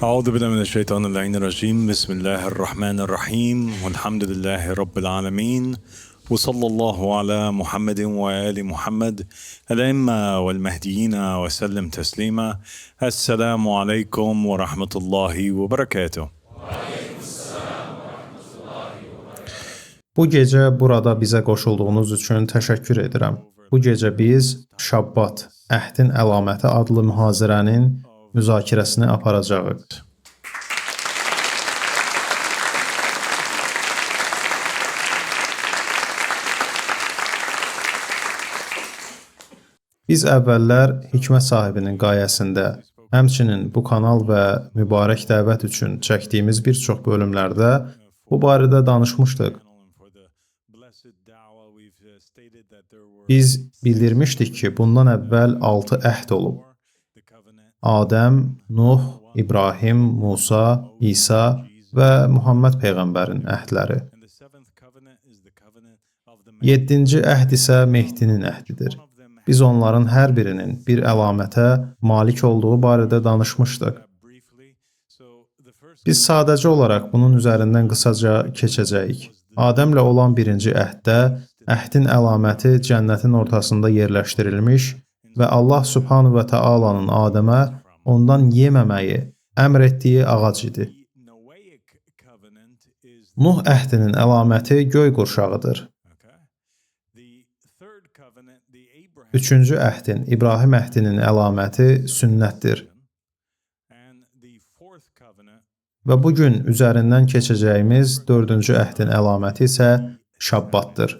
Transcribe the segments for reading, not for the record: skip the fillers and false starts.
أعوذ بالله من الشيطان اللعين الرجيم بسم الله الرحمن الرحيم والحمد لله رب العالمين وصلى الله على محمد وآل محمد الأئمة والمهديين وسلم تسليما. السلام عليكم ورحمة الله وبركاته. Bu gecə burada bizə qoşulduğunuz üçün təşəkkür edirəm. Bu gecə biz Şabbat, Əhdin əlaməti adlı mühazirənin müzakirəsini aparacağıq. Biz əvvəllər hikmət sahibinin qayəsində, həmçinin bu kanal və mübarək dəvət üçün çəkdiyimiz bir çox bölümlərdə bu barədə danışmışdıq. Biz bildirmişdik ki, bundan əvvəl 6 əhd olub. Adəm, Nuh, İbrahim, Musa, İsa və Muhammed Peyğəmbərin əhdləri. 7-ci əhd isə Mehdinin əhdidir. Biz onların hər birinin bir əlamətə malik olduğu barədə danışmışdıq. Biz sadəcə olaraq bunun üzərindən qısaca keçəcəyik. Adəmlə olan birinci əhddə əhdin əlaməti cənnətin ortasında yerləşdirilmiş və Allah Subhanahu və Taala'nın Adəmə ondan yeməməyi əmr etdiyi ağac idi. Nuh əhdinin əlaməti göy qurşağıdır. Üçüncü əhdin, İbrahim əhdinin əlaməti sünnətdir. Və bugün üzərindən keçəcəyimiz dördüncü əhdin əlaməti isə Şabbatdır.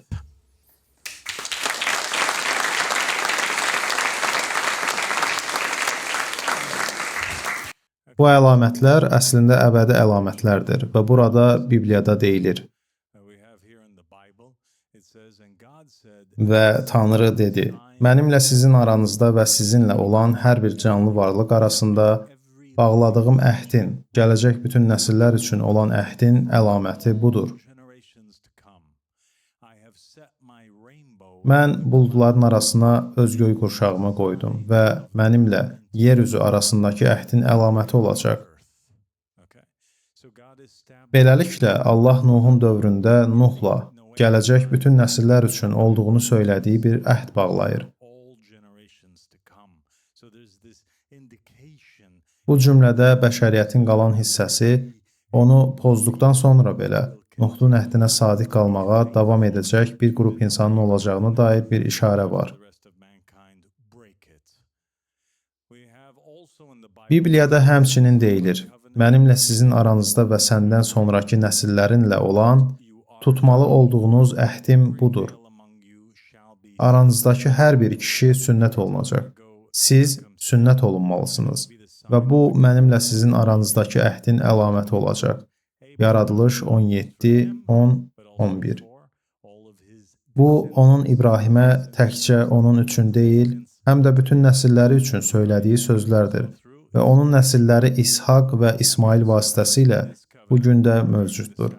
Bu əlamətlər əslində əbədi əlamətlərdir və burada Bibliyada deyilir. Və Tanrı dedi, mənimlə sizin aranızda və sizinlə olan hər bir canlı varlıq arasında bağladığım əhdin, gələcək bütün nəsillər üçün olan əhdin əlaməti budur. Mən buludların arasına öz göy qurşağımı qoydum və mənimlə yer üzü arasındakı əhdin əlaməti olacaq. Beləliklə, Allah Nuhun dövründə Nuhla gələcək bütün nəsillər üçün olduğunu söylədiyi bir əhd bağlayır. Bu cümlədə bəşəriyyətin qalan hissəsi onu pozduqdan sonra belə Nuhun əhdinə sadiq qalmağa davam edəcək bir qrup insanın olacağına dair bir işarə var. Bibliyada həmçinin deyilir, mənimlə sizin aranızda və səndən sonraki nəsillərinlə olan tutmalı olduğunuz əhdim budur. Aranızdakı hər bir kişi sünnət olunacaq. Siz sünnət olunmalısınız və bu mənimlə sizin aranızdakı əhdin əlaməti olacaq. Yaradılış 17, 10, 11. Bu, onun İbrahimə təkcə onun üçün deyil, həm də bütün nəsilləri üçün söylədiyi sözlərdir və onun nəsilləri İshaq və İsmail vasitəsilə bu gün də mövcuddur.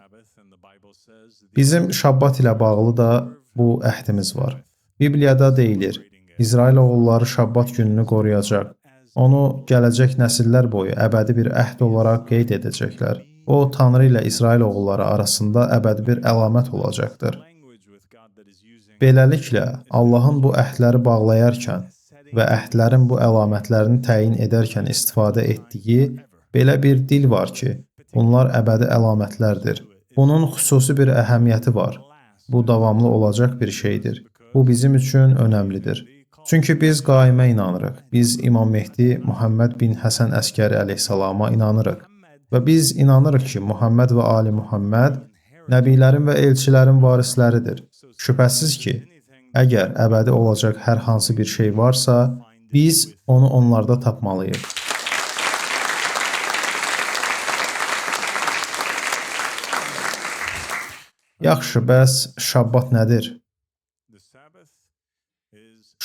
Bizim Şabbat ilə bağlı da bu əhdimiz var. Bibliyada deyilir, İsrail oğulları Şabbat gününü qoruyacaq. Onu gələcək nəsillər boyu əbədi bir əhd olaraq qeyd edəcəklər. O, Tanrı ilə İsrail oğulları arasında əbədi bir əlamət olacaqdır. Beləliklə, Allahın bu əhdləri bağlayarkən və əhdlərin bu əlamətlərini təyin edərkən istifadə etdiyi belə bir dil var ki, bunlar əbədi əlamətlərdir. Bunun xüsusi bir əhəmiyyəti var. Bu davamlı olacaq bir şeydir. Bu bizim üçün önəmlidir. Çünki biz qaimə inanırıq. Biz İmam Mehdi Muhammed bin Həsən Əskəri əleyhissalama inanırıq. Və biz inanırıq ki, Muhammed və Ali Muhammed nəbilərin və elçilərin varisləridir. Şübhəsiz ki, əgər əbədi olacaq hər hansı bir şey varsa, biz onu onlarda tapmalıyıq. Yaxşı, bəs Şabbat nədir?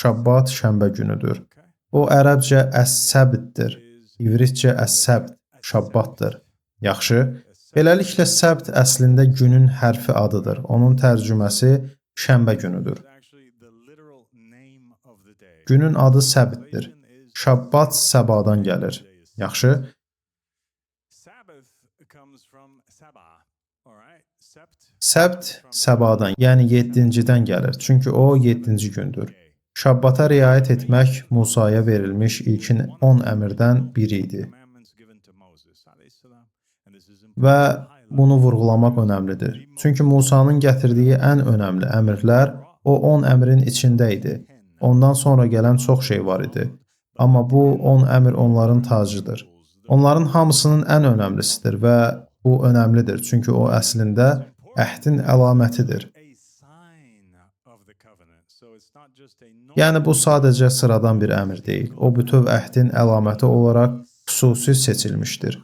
Şabbat şənbə günüdür. O, ərəbcə əs-səbtdir, İvritcə əs-səbt. Şabbatdır. Yaxşı. Beləliklə, səbt əslində günün hərfi adıdır. Onun tərcüməsi şənbə günüdür. Günün adı səbtdir. Şabbat səbadan gəlir. Yaxşı. Səbt səbadan, yəni 7-cidən gəlir. Çünki o 7-ci gündür. Şabbata riayət etmək Musaya verilmiş ilkin 10 əmrdən biri idi. Və bunu vurğulamaq önəmlidir. Çünki Musanın gətirdiyi ən önəmli əmrlər o 10 əmrin içində idi. Ondan sonra gələn çox şey var idi. Amma bu 10 əmr onların tacıdır. Onların hamısının ən önəmlisidir və bu önəmlidir. Çünki o əslində əhdin əlamətidir. Yəni bu sadəcə sıradan bir əmr deyil. O bütöv əhdin əlaməti olaraq xüsusi seçilmişdir.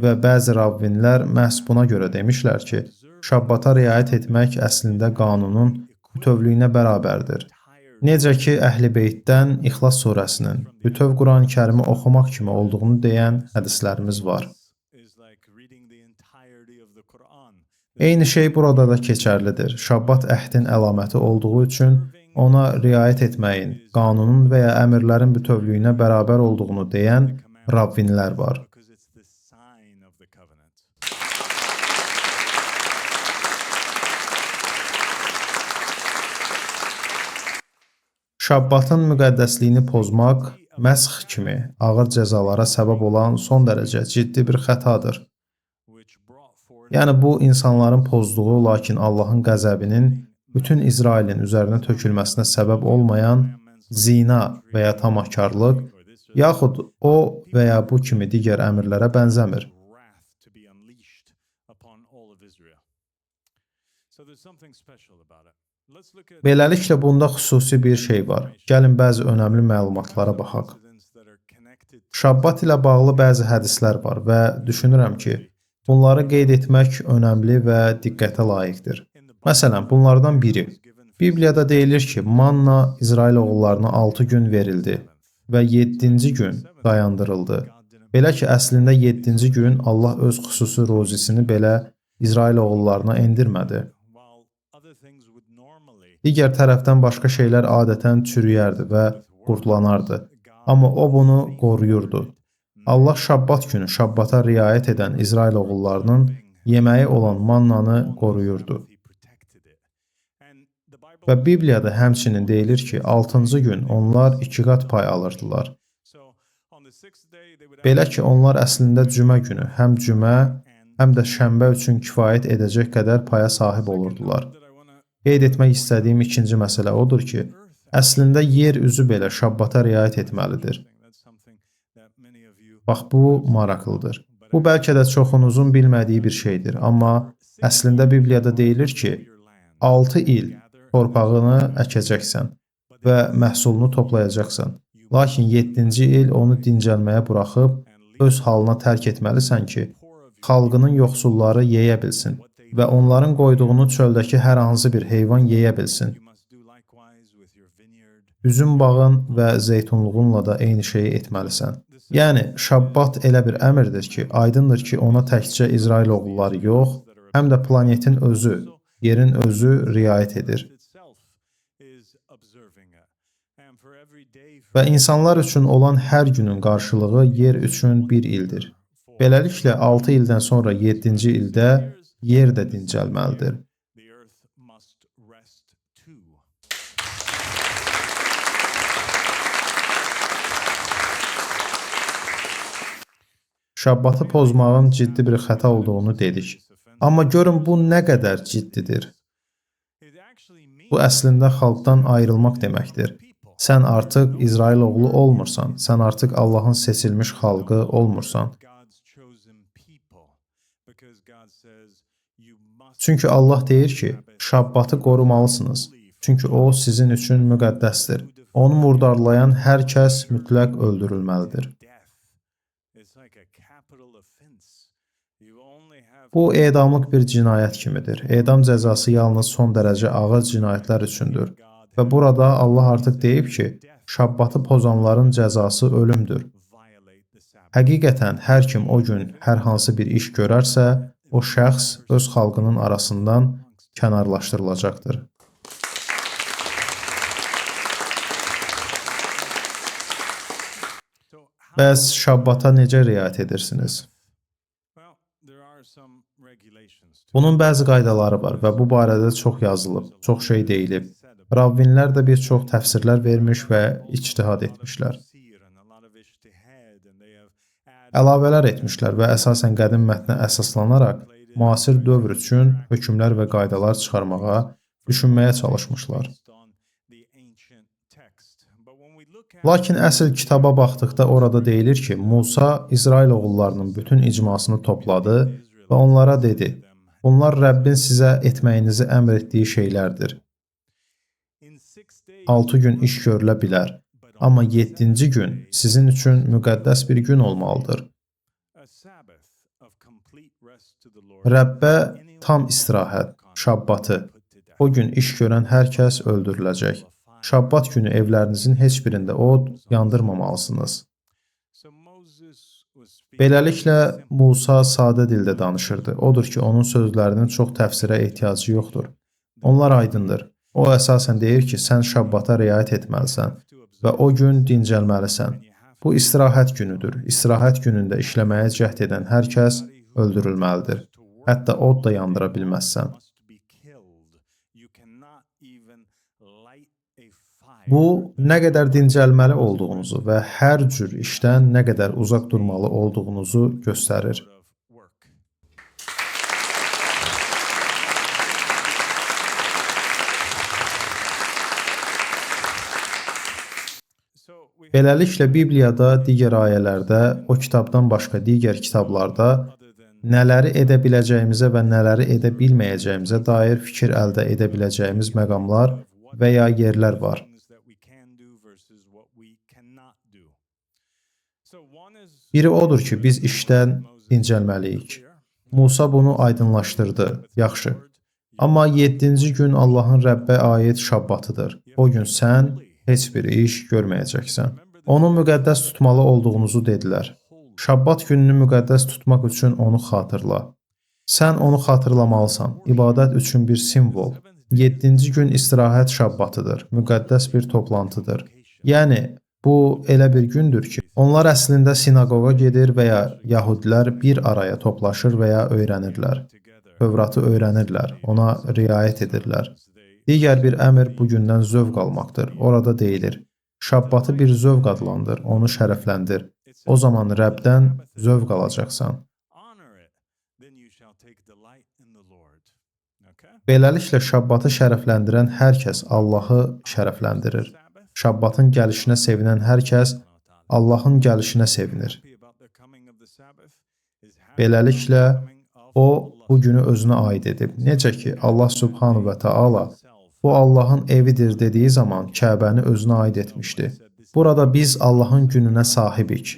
Və bəzi rabvinlər məhz buna görə demişlər ki, şabbata riayət etmək əslində qanunun bütövlüyünə bərabərdir. Necə ki, Əhl-i Beytdən İxlas surəsinin bütöv Qurani-Kərimi oxumaq kimi olduğunu deyən hədislərimiz var. Eyni şey burada da keçərlidir. Şabbat əhdin əlaməti olduğu üçün ona riayət etməyin, qanunun və ya əmrlərin bütövlüyünə bərabər olduğunu deyən rabvinlər var. Şabbatın müqəddəsliyini pozmaq məsx kimi ağır cəzalara səbəb olan son dərəcə ciddi bir xətadır. Yəni bu insanların pozduğu, lakin Allahın qəzəbinin bütün İsrailin üzərinə tökülməsinə səbəb olmayan zina və ya tamahkarlıq, yaxud o və ya bu kimi digər əmrlərə bənzəmir. Beləliklə, bunda xüsusi bir şey var. Gəlin bəzi önəmli məlumatlara baxaq. Şabbat ilə bağlı bəzi hədislər var və düşünürəm ki, bunları qeyd etmək önəmli və diqqətə layiqdir. Məsələn, bunlardan biri. Bibliyada deyilir ki, manna İsrail oğullarına 6 gün verildi və 7-ci gün dayandırıldı. Belə ki, əslində 7-ci gün Allah öz xüsusi ruzisini belə İsrail oğullarına endirmədi. Digər tərəfdən başqa şeylər adətən çürüyərdi və qurtlanardı. Amma o bunu qoruyurdu. Allah şabbat günü şabbata riayət edən İsrail oğullarının yeməyi olan mannanı qoruyurdu. Və Bibliyada həmçinin deyilir ki, 6-cı gün onlar 2 qat pay alırdılar. Belə ki, onlar əslində cümə günü həm cümə, həm də şənbə üçün kifayət edəcək qədər paya sahib olurdular. Qeyd etmək istədiyim ikinci məsələ odur ki, əslində yer üzü belə şabbata riayət etməlidir. Bax, bu maraqlıdır. Bu bəlkə də çoxunuzun bilmədiyi bir şeydir, amma əslində Bibliyada deyilir ki, 6 il torpağını əkəcəksən və məhsulunu toplayacaqsan. Lakin 7-ci il onu dincəlməyə buraxıb, öz halına tərk etməlisən ki, xalqının yoxsulları yeyə bilsin və onların qoyduğunu çöldəki hər hansı bir heyvan yeyə bilsin. Üzüm bağın və zeytunluğunla da eyni şeyi etməlisən. Yəni, şabbat elə bir əmrdir ki, aydındır ki, ona təkcə İsrail oğulları yox, həm də planetin özü, yerin özü riayət edir. Və insanlar üçün olan hər günün qarşılığı yer üçün bir ildir. Beləliklə, 6 ildən sonra 7-ci ildə yer də dincəlməlidir. Şabbatı pozmağın ciddi bir xəta olduğunu dedik. Amma görün bu nə qədər ciddidir. Bu əslində xalqdan ayrılmaq deməkdir. Sən artıq İsrail oğlu olmursan, sən artıq Allahın seçilmiş xalqı olmursan. Çünki Allah deyir ki, şabbatı qorumalısınız. Çünki o sizin üçün müqəddəsdir. Onu murdarlayan hər kəs mütləq öldürülməlidir. Bu edamlıq bir cinayət kimidir. Edam cəzası yalnız son dərəcə ağır cinayətlər üçündür. Və burada Allah artıq deyib ki, şabbatı pozanların cəzası ölümdür. Həqiqətən hər kim o gün hər hansı bir iş görərsə, o şəxs öz xalqının arasından kənarlaşdırılacaqdır. Bəs şabbata necə riayət edirsiniz? Bunun bəzi qaydaları var və bu barədə çox yazılıb, çox şey deyilib. Ravvinlər də bir çox təfsirlər vermiş və ictihad etmişlər. Əlavələr etmişlər və əsasən qədim mətnə əsaslanaraq müasir dövr üçün hökmlər və qaydalar çıxarmağa, düşünməyə çalışmışlar. Lakin əsl kitaba baxdıqda orada deyilir ki, Musa İsrail oğullarının bütün icmasını topladı və onlara dedi: "Bunlar Rəbbin sizə etməyinizi əmr etdiyi şeylərdir. 6 gün iş görülə bilər, amma 7-ci gün sizin üçün müqəddəs bir gün olmalıdır. Rəbbə tam istirahət, şabbatı, o gün iş görən hər kəs öldürüləcək. Şabbat günü evlərinizin heç birində od yandırmamalısınız." Beləliklə, Musa sadə dildə danışırdı. Odur ki, onun sözlərinin çox təfsirə ehtiyacı yoxdur. Onlar aydındır. O əsasən deyir ki, sən şabbata riayət etməlisən və o gün dincəlməlisən. Bu istirahət günüdür. İstirahət günündə işləməyə cəhd edən hər kəs öldürülməlidir. Hətta od da yandıra bilməzsən. Bu, nə qədər dincəlməli olduğunuzu və hər cür işdən nə qədər uzaq durmalı olduğunuzu göstərir. Beləliklə, Bibliyada, digər ayələrdə, o kitabdan başqa digər kitablarda nələri edə biləcəyimizə və nələri edə bilməyəcəyimizə dair fikir əldə edə biləcəyimiz məqamlar və ya yerlər var. Biri odur ki, biz işdən dincəlməliyik. Musa bunu aydınlaşdırdı. Yaxşı. Amma 7-ci gün Allahın Rəbbə aid şabbatıdır. O gün sən heç bir iş görməyəcəksən. Onu müqəddəs tutmalı olduğunuzu dedilər. Şabbat gününü müqəddəs tutmaq üçün onu xatırla. Sən onu xatırlamalısan. İbadət üçün bir simvol. 7-ci gün istirahət şabbatıdır. Müqəddəs bir toplantıdır. Yəni, bu elə bir gündür ki, onlar əslində sinaqoqa gedir və ya yəhudilər bir araya toplaşır və ya öyrənirlər. Tövratı öyrənirlər, ona riayət edirlər. Digər bir əmr bu gündən zövq almaqdır. Orada deyilir: "Şabbatı bir zövq adlandır, onu şərəfləndir. O zaman Rəbdən zövq alacaqsan." Beləliklə, şabbatı şərəfləndirən hər kəs Allahı şərəfləndirir. Şabbatın gəlişinə sevinən hər kəs Allahın gəlişinə sevinir. Beləliklə, o bu günü özünə aid edib. Necə ki, Allah Subhanahu və Taala bu Allahın evidir dediyi zaman Kəbəni özünə aid etmişdi. Burada biz Allahın gününə sahibik.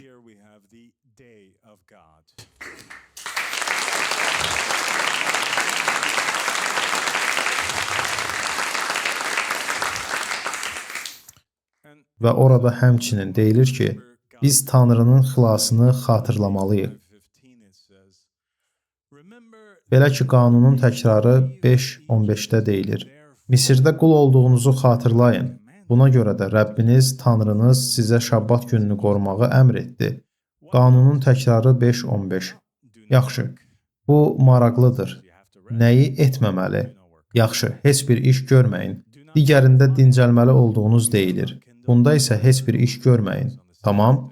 Və orada həmçinin deyilir ki, biz Tanrının xilasını xatırlamalıyıq. Belə ki, qanunun təkrarı 5:15-də deyilir: "Misirdə qul olduğunuzu xatırlayın. Buna görə də Rəbbiniz, Tanrınız sizə şabbat gününü qorumağı əmr etdi." Qanunun təkrarı 5:15. Yaxşı, bu maraqlıdır. Nəyi etməməli? Yaxşı, heç bir iş görməyin. Digərində dincəlməli olduğunuz deyilir. Bunda isə heç bir iş görməyin. Tamam?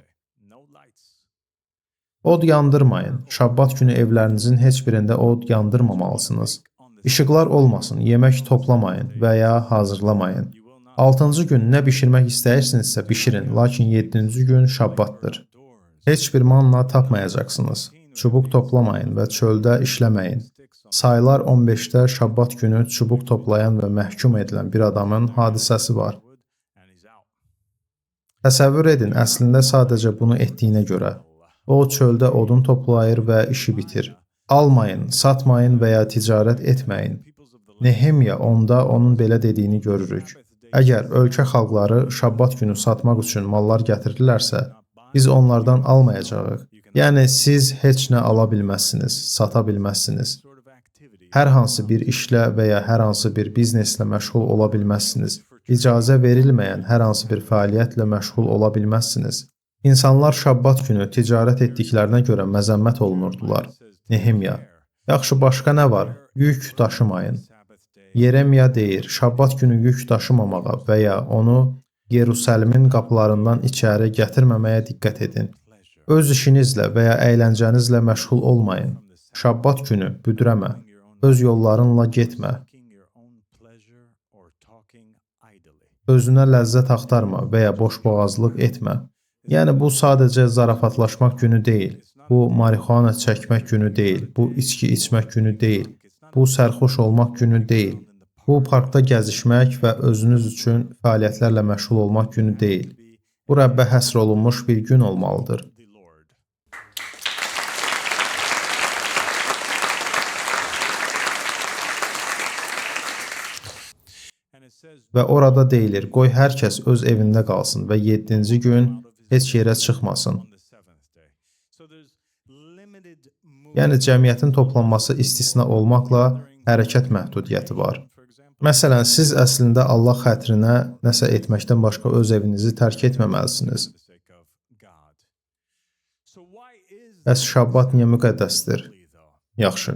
Od yandırmayın. Şabbat günü evlərinizin heç birində od yandırmamalısınız. İşıqlar olmasın, yemək toplamayın və ya hazırlamayın. 6-cı gün nə bişirmək istəyirsinizsə bişirin, lakin 7-ci gün şabbatdır. Heç bir manna tapmayacaqsınız. Çubuq toplamayın və çöldə işləməyin. Sayılar 15-də şabbat günü çubuq toplayan və məhkum edilən bir adamın hadisəsi var. Təsəvvür edin, əslində sadəcə bunu etdiyinə görə. O çöldə odun toplayır və işi bitir. Almayın, satmayın və ya ticarət etməyin. Nehemya 10-da onun belə dediyini görürük. Əgər ölkə xalqları şabbat günü satmaq üçün mallar gətirirlərsə, biz onlardan almayacağıq. Yəni, siz heç nə ala bilməzsiniz, sata bilməzsiniz. Hər hansı bir işlə və ya hər hansı bir bizneslə məşğul ola bilməzsiniz. İcazə verilməyən hər hansı bir fəaliyyətlə məşğul ola bilməzsiniz. İnsanlar şabbat günü ticarət etdiklərinə görə məzəmmət olunurdular. Nehemya Yaxşı, başqa nə var? Yük daşımayın. Yeremiya deyir, Şabbat günü yük daşımamağa və ya onu Yerusəlimin qapılarından içəri gətirməməyə diqqət edin. Öz işinizlə və ya əyləncənizlə məşğul olmayın. Şabbat günü büdrəmə, öz yollarınla getmə. Özünə ləzzət axtarma və ya boşboğazlıq etmə. Yəni bu sadəcə zarafatlaşmaq günü deyil. Bu marixuana çəkmək günü deyil. Bu içki içmək günü deyil. Bu sərxoş olmaq günü deyil. Bu parkda gəzişmək və özünüz üçün fəaliyyətlərlə məşğul olmaq günü deyil. Bu Rəbbə həsr olunmuş bir gün olmalıdır. Və orada deyilir, qoy hər kəs öz evində qalsın və 7-ci gün heç yerə çıxmasın. Yəni cəmiyyətin toplanması istisna olmaqla hərəkət məhdudiyyəti var. Məsələn, siz əslində Allah xətrinə nəsə etməkdən başqa öz evinizi tərk etməməlisiniz. Bəs Şabbat niyə müqəddəsdir? Yaxşı.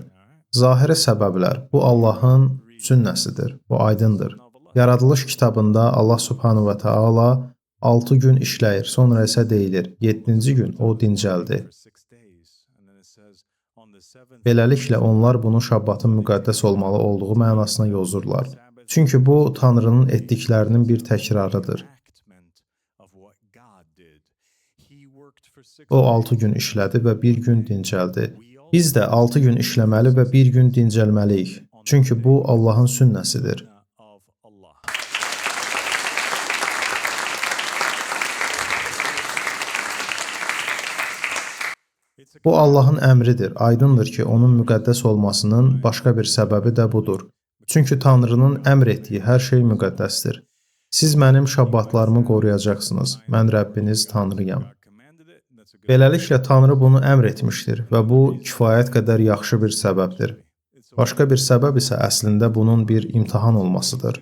Zahiri səbəblər. Bu Allahın sünnəsidir. Bu aydındır. Yaradılış kitabında Allah Subhanahu və Taala 6 gün işləyir, sonra isə deyilir, 7-ci gün o dincəldi. Beləliklə onlar bunu Şabbatın müqəddəs olmalı olduğu mənasına yozurlar. Çünki bu Tanrının etdiklərinin bir təkrarıdır. O 6 gün işlədi və bir gün dincəldi. Biz də 6 gün işləməli və bir gün dincəlməliyik. Çünki bu Allahın sünnəsidir. Bu Allahın əmridir. Aydındır ki, onun müqəddəs olmasının başqa bir səbəbi də budur. Çünki Tanrının əmr etdiyi hər şey müqəddəsdir. Siz mənim şabbatlarımı qoruyacaqsınız. Mən Rəbbiniz Tanrıyam. Beləliklə Tanrı bunu əmr etmişdir və bu kifayət qədər yaxşı bir səbəbdir. Başqa bir səbəb isə əslində bunun bir imtahan olmasıdır.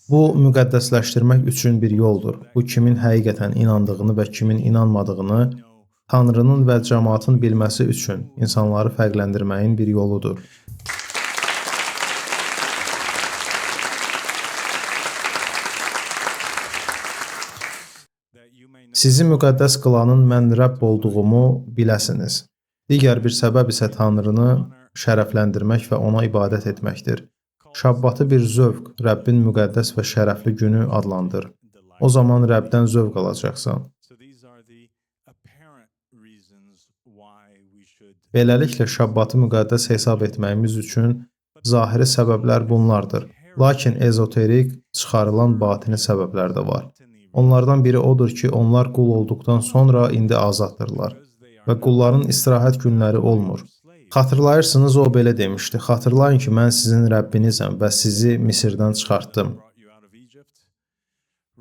Bu müqəddəsləşdirmək üçün bir yoldur. Bu kimin həqiqətən inandığını və kimin inanmadığını Tanrının və cəmaatın bilməsi üçün insanları fərqləndirməyin bir yoludur. Sizi müqəddəs qılanın mən Rəbb olduğumu biləsiniz. Digər bir səbəb isə Tanrını şərəfləndirmək və ona ibadət etməkdir. Şabbatı bir zövq, Rəbbin müqəddəs və şərəfli günü adlandır. O zaman Rəbdən zövq alacaqsan. Beləliklə, Şabbatı müqəddəs hesab etməyimiz üçün zahiri səbəblər bunlardır. Lakin ezoterik, çıxarılan batini səbəblər də var. Onlardan biri odur ki, onlar qul olduqdan sonra indi azaddırlar və qulların istirahət günləri olmur. Xatırlayırsınız, o belə demişdi, xatırlayın ki, mən sizin Rəbbinizəm və sizi Misirdən çıxartdım.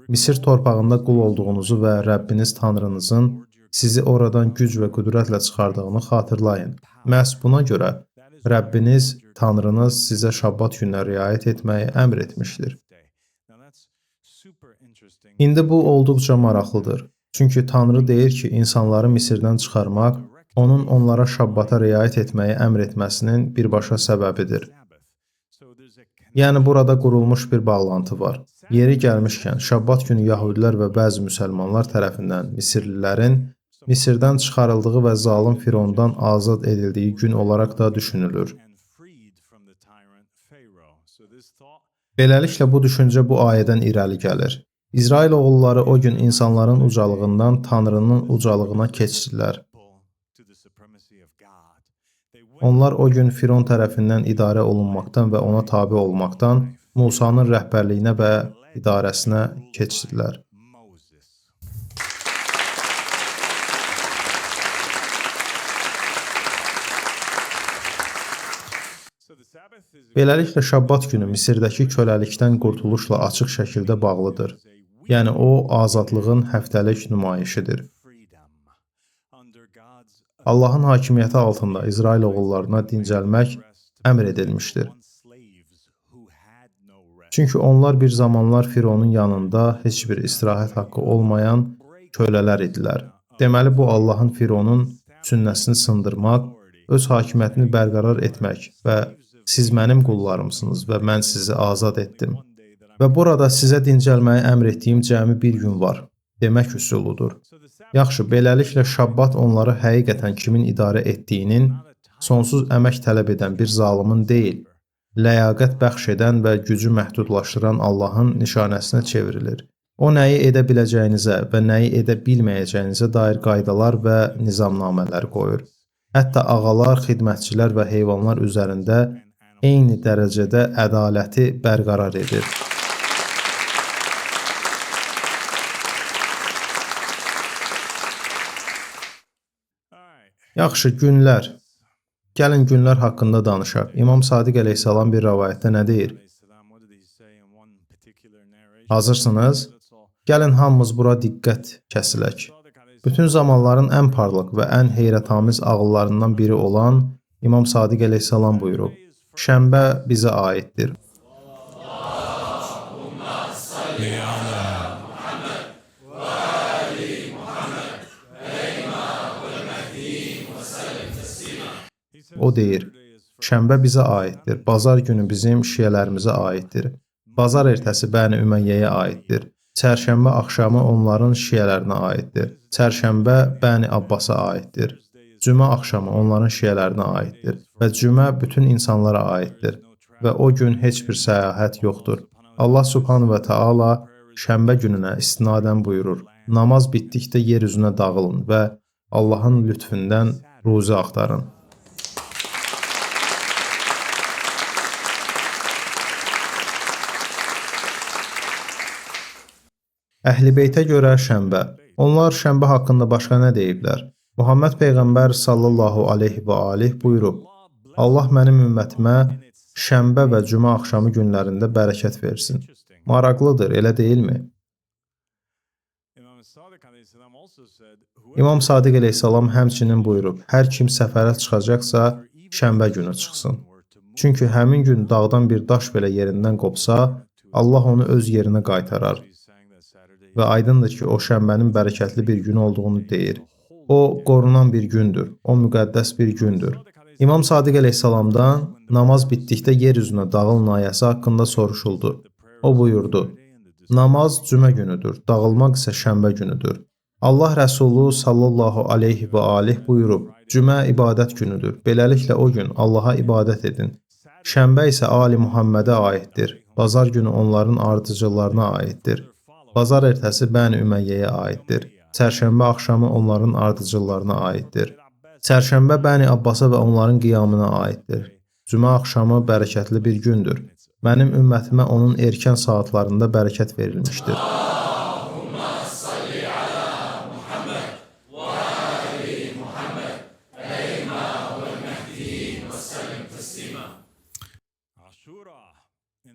Misir torpağında qul olduğunuzu və Rəbbiniz Tanrınızın sizi oradan güc və qüdrətlə çıxardığını xatırlayın. Məhz buna görə Rəbbiniz, Tanrınız sizə Şabbat gününə riayət etməyi əmr etmişdir. İndi bu olduqca maraqlıdır. Çünki Tanrı deyir ki, insanları Misirdən çıxarmaq, onun onlara Şabbata riayət etməyi əmr etməsinin birbaşa səbəbidir. Yəni burada qurulmuş bir bağlantı var. Yeri gəlmişkən, Şabbat günü Yahudilər və bəzi müsəlmanlar tərəfindən Misirlilərin Misirdən çıxarıldığı və zalım Firondan azad edildiyi gün olaraq da düşünülür. Beləliklə bu düşüncə bu ayədən irəli gəlir. İsrail oğulları o gün insanların ucalığından Tanrının ucalığına keçdilər. Onlar o gün Firon tərəfindən idarə olunmaqdan və ona tabe olmaqdan Musanın rəhbərliyinə və idarəsinə keçdilər. Beləliklə Şabbat günü Misirdəki köləlikdən qurtuluşla açıq şəkildə bağlıdır. Yəni o azadlığın həftəlik nümayişidir. Allahın hakimiyyəti altında İsrail oğullarına dincəlmək əmr edilmişdir. Çünki onlar bir zamanlar Fironun yanında heç bir istirahət haqqı olmayan kölələr idilər. Deməli bu Allahın Fironun sünnəsini sındırmaq öz hakimiyyətini bərqərar etmək və siz mənim qullarımsınız və mən sizi azad etdim. Və burada sizə dincəlməyi əmr etdiyim cəmi bir gün var demək üsuludur. Yaxşı, beləliklə Şabbat onları həqiqətən kimin idarə etdiyinin, sonsuz əmək tələb edən bir zalımın deyil, ləyaqət bəxş edən və gücü məhdudlaşdıran Allahın nişanəsinə çevrilir. O nəyi edə biləcəyinizə və nəyi edə bilməyəcəyinizə dair qaydalar və nizamnamələr qoyur. Hətta ağalar, xidmətçilər və heyvanlar üzərində eyni dərəcədə ədaləti bərqərar edir. Yaxşı, günlər. Gəlin günlər haqqında danışaq. İmam Sadiq əleyhissalam bir rəvayətdə nə deyir? Hazırsınız? Gəlin hamımız bura diqqət kəsilək. Bütün zamanların ən parlaq və ən heyrətamiz ağıllarından biri olan İmam Sadiq əleyhissalam buyurub: Şənbə bizə aiddir. O deyir: Şənbə bizə aiddir. Bazar günü bizim şiələrimizə aiddir. Bazar ertəsi Bəni Üməyyəyə aiddir. Çərşənbə axşamı onların şiələrinə aiddir. Çərşənbə Bəni Abbasa aiddir. Cümə axşamı onların şiələrinə aiddir. Və cümə bütün insanlara aiddir. Və o gün heç bir səyahət yoxdur. Allah Subhanahu və Taala şənbə gününə istinadən buyurur: Namaz bitdikdə yer üzünə dağılın və Allahın lütfündən ruzi axtarın. Əhl-i Beytə görə şənbə. Onlar şənbə haqqında başqa nə deyiblər? Muhammed Peyğəmbər sallallahu aleyhi və aleyh buyurub: Allah mənim ümmətimə şənbə və cümə axşamı günlərində bərəkət versin. Maraqlıdır, elə deyilmi? İmam Sadiq əleyhissalam həmçinin buyurub: Hər kim səfərə çıxacaqsa, şənbə günü çıxsın. Çünki həmin gün dağdan bir daş belə yerindən qopsa, Allah onu öz yerinə qaytarar. Və aydındır ki, o şənbənin bərəkətli bir gün olduğunu deyir. O, qorunan bir gündür, o müqəddəs bir gündür. İmam Sadiq əleyhissalamdan namaz bitdikdə yer üzünə dağılın ayəsi haqqında soruşuldu. O buyurdu: Namaz cümə günüdür, dağılmaq isə şənbə günüdür. Allah Rəsulu sallallahu aleyhi və aleyh buyurub: Cümə ibadət günüdür, beləliklə o gün Allaha ibadət edin. Şənbə isə Ali Muhammədə aiddir, bazar günü onların ardıcıllarına aiddir. Bazar ertəsi Bəni Üməyyəyə aiddir. Çərşənbə axşamı onların ardıcıllarına aiddir. Çərşənbə Bəni Abbasa və onların qiyamına aiddir. Cümə axşamı bərəkətli bir gündür. Mənim ümmətimə onun erkən saatlarında bərəkət verilmişdir.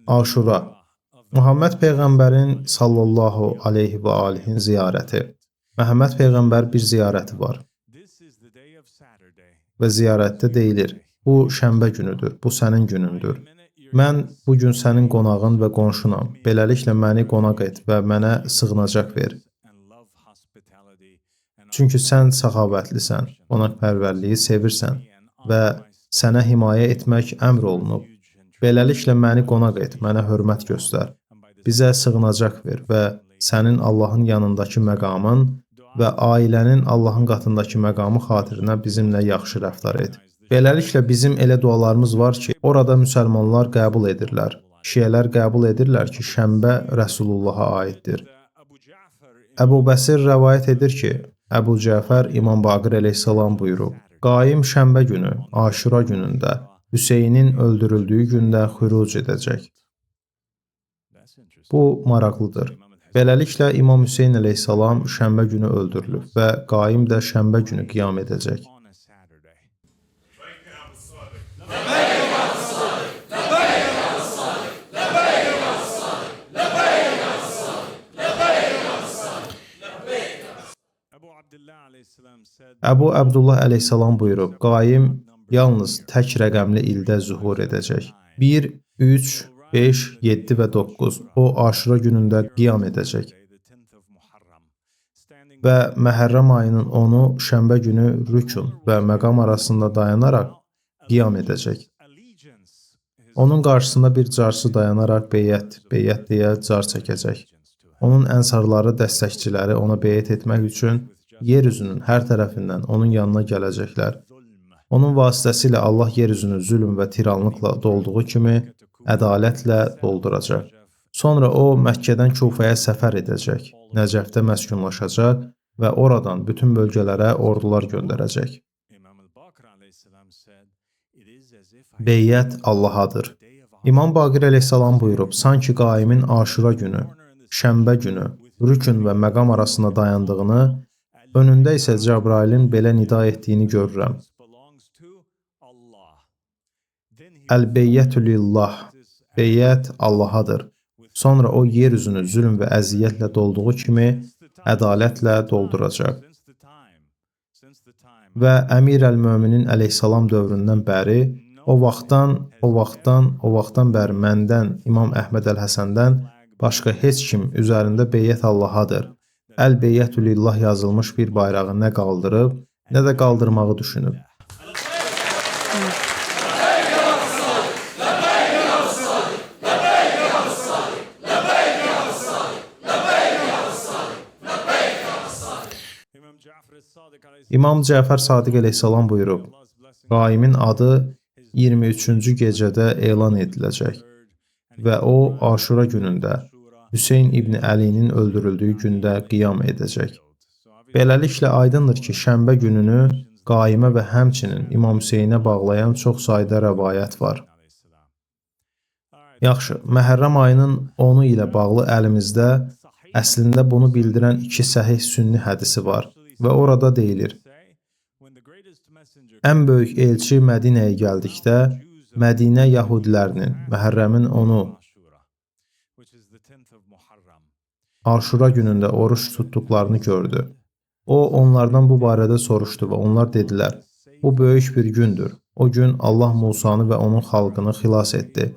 Aşura. Muhammed Peyğəmbərin sallallahu aleyhi və alihin ziyarəti. Məhəmməd Peyğəmbər bir ziyarəti var. Və ziyarətdə deyilir: Bu şənbə günüdür, bu sənin günündür. Mən bu gün sənin qonağın və qonşunam. Beləliklə məni qonaq et və mənə sığınacaq ver. Çünki sən səxavətlisən, qonaqpərvərliyi sevirsən və sənə himayə etmək əmr olunub. Beləliklə məni qonaq et, mənə hörmət göstər. Bizə sığınacaq ver və sənin Allahın yanındakı məqamın və ailənin Allahın qatındakı məqamı xatirinə bizimlə yaxşı rəftar et. Beləliklə bizim elə dualarımız var ki, orada müsəlmanlar qəbul edirlər. Şiələr qəbul edirlər ki, şənbə Rəsulullaha aiddir. Əbu Bəsir rəvayət edir ki, Əbu Cəfər İmam Baqir əleyhissalam buyurub: Qaim şənbə günü, Aşura günündə, Hüseynin öldürüldüyü gündə xüruc edəcək. Bu maraqlıdır. Beləliklə İmam Hüseyn əleyhissalam şənbə günü öldürülüb və Qaim də şənbə günü qiyam edəcək. Əbu Əbdullah əleyhissalam buyurub: Qaim yalnız tək rəqəmli ildə zühur edəcək. 1, 3, 5, 7 və 9. O Aşura günündə qiyam edəcək. və Məhərrəm ayının 10-u şənbə günü rükun və məqam arasında dayanaraq qiyam edəcək. Onun qarşısında bir carçı dayanaraq beyət deyə car çəkəcək. Onun ənsarları, dəstəkçiləri ona beyət etmək üçün yer üzünün hər tərəfindən onun yanına gələcəklər. Onun vasitəsilə Allah yer üzünü zülm və tiranlıqla dolduğu kimi ədalətlə dolduracaq. Sonra o Məkkədən Kufəyə səfər edəcək, Nəcəfdə məskunlaşacaq və oradan bütün bölgələrə ordular göndərəcək. Beyyət Allahadır. İmam Baqir əleyhissalam buyurub, sanki qaimin Aşura günü, şənbə günü, rükün və məqam arasında dayandığını, önündə isə Cəbrailin belə nida etdiyini görürəm. Əl-beyyətü lillah, beyyət Allahadır. Sonra o yer üzünü zülm və əziyyətlə dolduğu kimi ədalətlə dolduracaq. Və Əmir əl-Möminin əleyhissalam dövründən bəri, o vaxtdan bəri məndən, İmam Əhməd əl-Həsəndən başqa heç kim üzərində beyyət Allahadır, əl-beyyətü lillah yazılmış bir bayrağı nə qaldırıb, nə də qaldırmağı düşünüb. İmam Cəfər Sadiq əleyhissalam buyurub, qaimin adı 23-cü gecədə elan ediləcək və o, Aşura günündə, Hüseyn İbn Əlinin öldürüldüyü gündə qiyam edəcək. Beləliklə aydındır ki, şənbə gününü qaimə və həmçinin İmam Hüseynə bağlayan çox sayda rəvayət var. Yaxşı, Məhərrəm ayının 10-u ilə bağlı əlimizdə əslində bunu bildirən 2 səhih sünni hədisi var və orada deyilir, ən böyük elçi Mədinəyə gəldikdə, Mədinə yahudilərinin Məhərrəmin 10-u Aşura günündə oruç tutduqlarını gördü. O, onlardan bu barədə soruşdu və onlar dedilər, bu böyük bir gündür. O gün Allah Musanı və onun xalqını xilas etdi.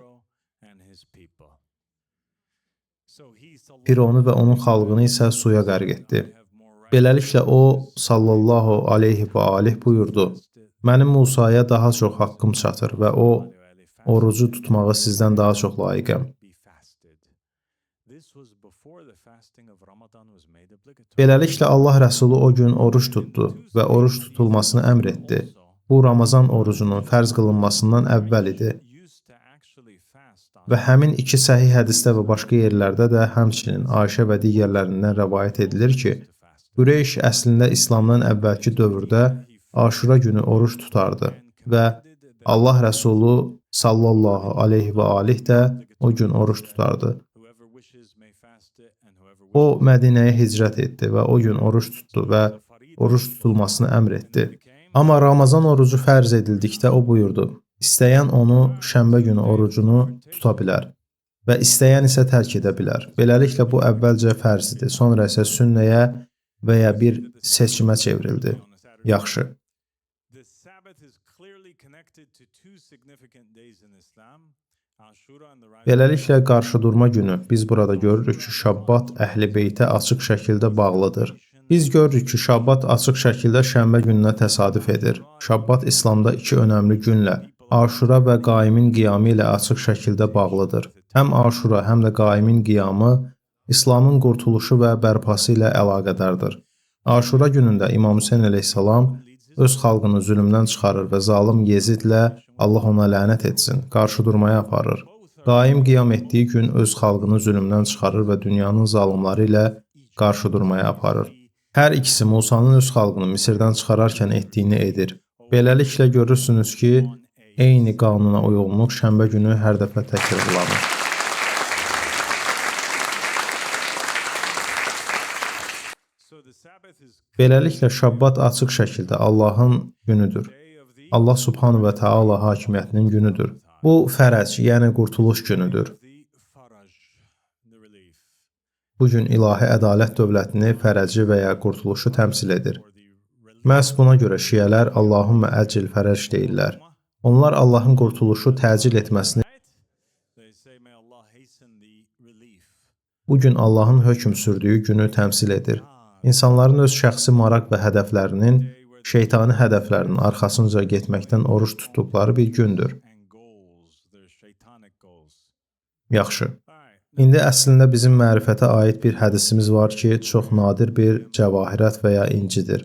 Fironu və onun xalqını isə suya qərq etdi. Beləliklə o, sallallahu aleyhi və aleyh buyurdu, mənim Musaya daha çox haqqım çatır və o, orucu tutmağı sizdən daha çox layiqəm. Beləliklə Allah Rəsulu o gün oruç tutdu və oruç tutulmasını əmr etdi. Bu, Ramazan orucunun fərz qılınmasından əvvəl idi. Və həmin 2 səhih hədisdə və başqa yerlərdə də həmçinin Ayşə və digərlərindən rəvayət edilir ki, Qureyş əslində İslamdan əvvəlki dövrdə Aşura günü oruç tutardı və Allah Rəsulu sallallahu aleyhi və aleyh də o gün oruç tutardı. O, Mədinəyə hicrət etdi və o gün oruç tutdu və oruç tutulmasını əmr etdi. Amma Ramazan orucu fərz edildikdə o buyurdu, istəyən onu şənbə günü orucunu tuta bilər və istəyən isə tərk edə bilər. Beləliklə bu əvvəlcə fərz idi, sonra isə sünnəyə və ya bir seçimə çevrildi. Yaxşı. Beləliklə qarşıdurma günü biz burada görürük ki, Şabbat Əhl-i Beytə açıq şəkildə bağlıdır. Biz görürük ki, Şabbat açıq şəkildə şənbə gününə təsadüf edir. Şabbat İslamda 2 önəmli günlə, Aşura və qaimin qiyamı ilə açıq şəkildə bağlıdır. Həm Aşura, həm də qaimin qiyamı İslamın qurtuluşu və bərpası ilə əlaqədardır. Aşura günündə İmam Hüseyn əleyhissalam öz xalqını zülmdən çıxarır və zalım Yezidlə Allah ona lənət etsin, qarşıdurmaya aparır. Qaim qiyam etdiyi gün öz xalqını zülmdən çıxarır və dünyanın zalımları ilə qarşıdurmaya aparır. Hər ikisi Musanın öz xalqını Misirdən çıxararkən etdiyini edir. Beləliklə görürsünüz ki, eyni qanuna uyğunluq şənbə günü hər dəfə təkrarlanır. Beləliklə Şabbat açıq şəkildə Allahın günüdür. Allah Subhanahu və Taala hakimiyyətinin günüdür. Bu fərəc, yəni qurtuluş günüdür. Bu gün ilahi ədalət dövlətini, fərəci və ya qurtuluşu təmsil edir. Məhz buna görə şiələr Allahümmə əcil fərəc deyirlər. Onlar Allahın qurtuluşu təcil etməsini, bu gün Allahın hökm sürdüyü günü təmsil edir. İnsanların öz şəxsi maraq və hədəflərinin şeytani hədəflərinin arxasınca getməkdən oruç tutduqları bir gündür. Yaxşı. İndi əslində bizim mərifətə aid bir hədisimiz var ki, çox nadir bir cəvahirət və ya incidir.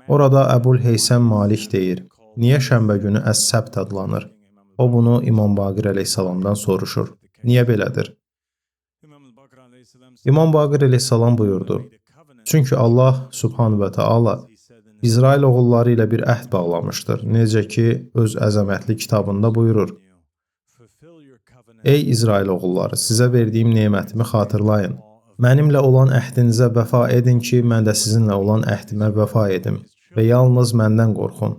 Orada Əbul Heysəm Malik deyir: "Niyə şənbə günü Əs-Səbt adlanır?" O bunu İmam Baqir əleyhissalamdan soruşur. Niyə belədir? İmam Baqir əleyhissalam buyurdu: "Çünki Allah Subhanahu və Taala İsrail oğulları ilə bir əhd bağlamışdır. Necə ki, öz əzəmətli kitabında buyurur: Ey İsrail oğulları, sizə verdiyim nemətimi xatırlayın. Mənimlə olan əhdinizə vəfa edin ki, mən də sizinlə olan əhdimə vəfa edim və yalnız məndən qorxun."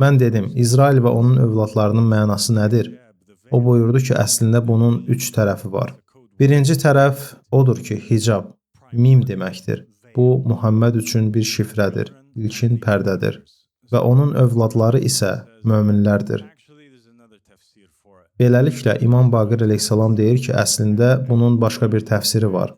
Mən dedim: "İsrail və onun övladlarının mənası nədir?" O buyurdu ki, əslində bunun 3 tərəfi var. Birinci tərəf odur ki, hicab, mim deməkdir. Bu, Muhammed üçün bir şifrədir, ilkin pərdədir və onun övladları isə möminlərdir. Beləliklə, İmam Baqir əleyhissalam deyir ki, əslində bunun başqa bir təfsiri var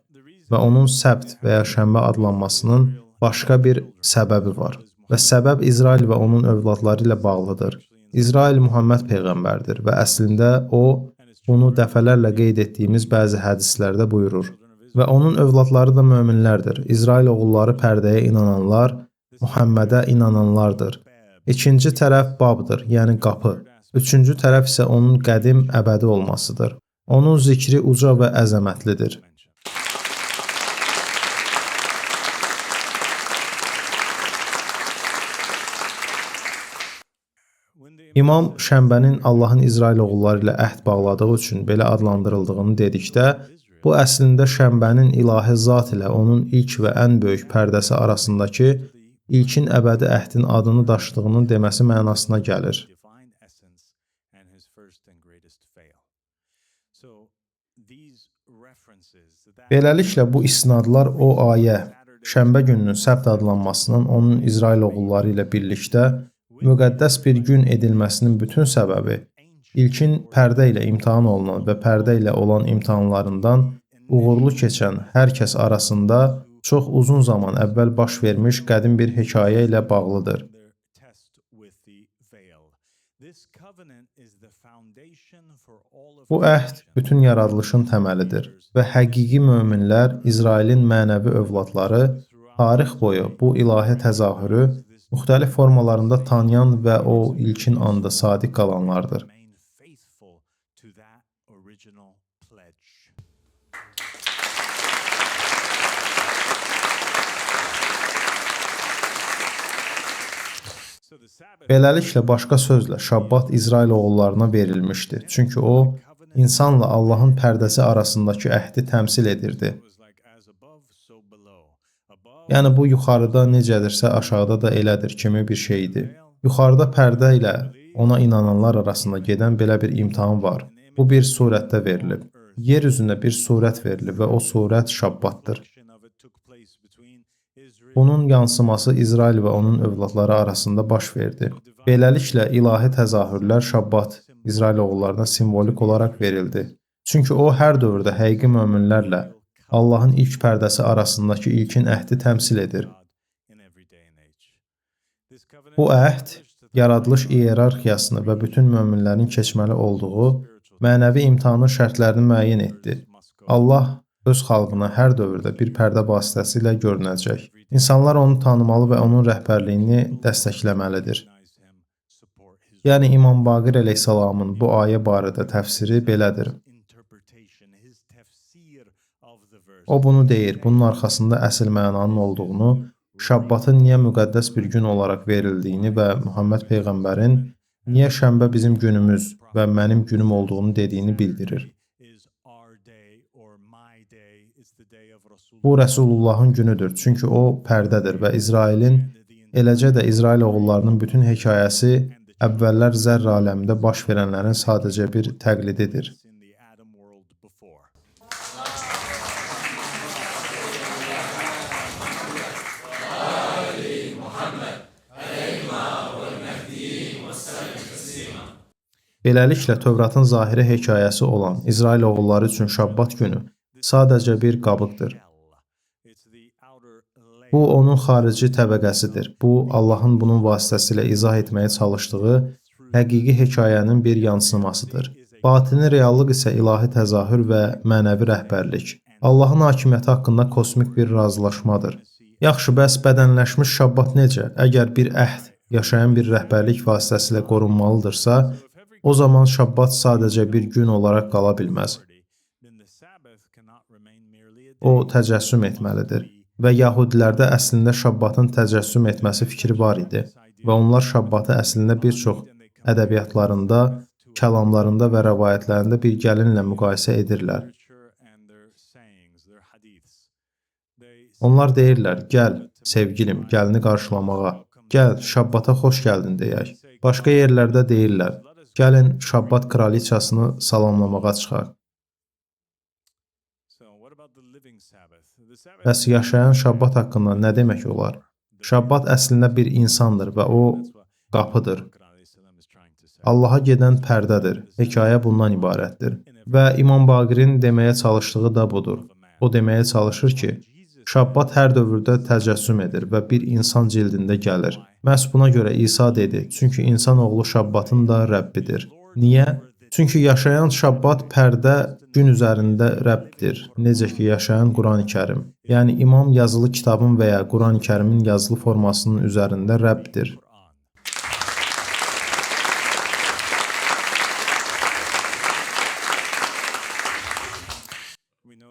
və onun səbt və ya şənbə adlanmasının başqa bir səbəbi var. Və səbəb İsrail və onun övladları ilə bağlıdır. İsrail Muhammed Peyğəmbərdir və əslində o, bunu dəfələrlə qeyd etdiyimiz bəzi hədislərdə buyurur. Və onun övladları da möminlərdir. İsrail oğulları pərdəyə inananlar, Muhammedə inananlardır. İkinci tərəf babdır, yəni qapı. Üçüncü tərəf isə onun qədim, əbədi olmasıdır. Onun zikri uca və əzəmətlidir. İmam şənbənin Allahın İsrail oğulları ilə əhd bağladığı üçün belə adlandırıldığını dedikdə, bu əslində şənbənin ilahi zat ilə onun ilk və ən böyük pərdəsi arasındakı ilkin əbədi əhdin adını daşıdığının deməsi mənasına gəlir. Beləliklə, bu isnadlar o ayə, şənbə gününün səbt adlanmasının onun İsrail oğulları ilə birlikdə müqəddəs bir gün edilməsinin bütün səbəbi, ilkin pərdə ilə imtahan olunan və pərdə ilə olan imtahanlarından uğurlu keçən hər kəs arasında çox uzun zaman əvvəl baş vermiş qədim bir hekayə ilə bağlıdır. Bu əhd bütün yaradılışın təməlidir və həqiqi möminlər, İsrailin mənəvi övladları tarix boyu bu ilahi təzahürü müxtəlif formalarında tanıyan və o ilkin anda sadiq qalanlardır. Beləliklə, başqa sözlə, Şabbat İsrail oğullarına verilmişdi. Çünki o, insanla Allahın pərdəsi arasındakı əhdi təmsil edirdi. Yəni, bu yuxarıda necədirsə, aşağıda da elədir kimi bir şeydir. Yuxarıda pərdə ilə ona inananlar arasında gedən belə bir imtahan var. Bu bir surətdə verilib. Yer üzündə bir surət verilib və o surət Şabbatdır. Bunun yansıması İsrail və onun övladları arasında baş verdi. Beləliklə, ilahi təzahürlər Şabbat İsrail oğullarına simvolik olaraq verildi. Çünki o, hər dövrdə həqiqi möminlərlə Allahın ilk pərdəsi arasındakı ilkin əhdi təmsil edir. Bu əhd, yaradılış iyerarxiyasını və bütün möminlərin keçməli olduğu mənəvi imtahanın şərtlərini müəyyən etdi. Allah öz xalqına hər dövrdə bir pərdə vasitəsilə görünəcək. İnsanlar onu tanımalı və onun rəhbərliyini dəstəkləməlidir. Yəni, İmam Baqir əleyhissalamın bu ayə barədə təfsiri belədir. O bunu deyir, bunun arxasında əsl mənanın olduğunu, Şabbatın niyə müqəddəs bir gün olaraq verildiyini və Muhammed Peyğəmbərin niyə şənbə bizim günümüz və mənim günüm olduğunu dediyini bildirir. Bu Rəsulullahın günüdür, çünki o pərdədir və İsrailin, eləcə də İsrail oğullarının bütün hekayəsi əvvəllər zərr aləmində baş verənlərin sadəcə bir təqlididir. Beləliklə, Tövratın zahiri hekayəsi olan İsrail oğulları üçün Şabbat günü sadəcə bir qabıqdır. Bu onun xarici təbəqəsidir. Bu Allahın bunun vasitəsilə izah etməyə çalışdığı həqiqi hekayənin bir yansımasıdır. Batini reallıq isə ilahi təzahür və mənəvi rəhbərlik. Allahın hakimiyyəti haqqında kosmik bir razılaşmadır. Yaxşı, bəs bədənləşmiş şabbat necə? Əgər bir əhd yaşayan bir rəhbərlik vasitəsilə qorunmalıdırsa, o zaman şabbat sadəcə bir gün olaraq qala bilməz. O təcəssüm etməlidir. Və Yahudilərdə əslində şabbatın təcəssüm etməsi fikri var idi və onlar şabbatı əslində bir çox ədəbiyyatlarında, kəlamlarında və rəvayətlərində bir gəlinlə müqayisə edirlər. Onlar deyirlər, gəl, sevgilim, gəlini qarşılamağa, gəl, şabbata xoş gəldin deyək. Başqa yerlərdə deyirlər, gəlin, şabbat kraliçasını salamlamağa çıxaq. Bəs yaşayan şabbat haqqında nə demək olar? Şabbat əslində bir insandır və o qapıdır. Allaha gedən pərdədir. Hekayə bundan ibarətdir. Və İmam Baqirin deməyə çalışdığı da budur. O deməyə çalışır ki, şabbat hər dövrdə təcəssüm edir və bir insan cildində gəlir. Məhz buna görə İsa dedi, çünki insanoğlu şabbatın da Rəbbidir. Niyə? Çünki yaşayan şabbat pərdə gün üzərində Rəbbdir, necə ki yaşayan Qurani-Kərim. Yəni İmam yazılı kitabın və ya Qurani-Kərimin yazılı formasının üzərində Rəbbdir.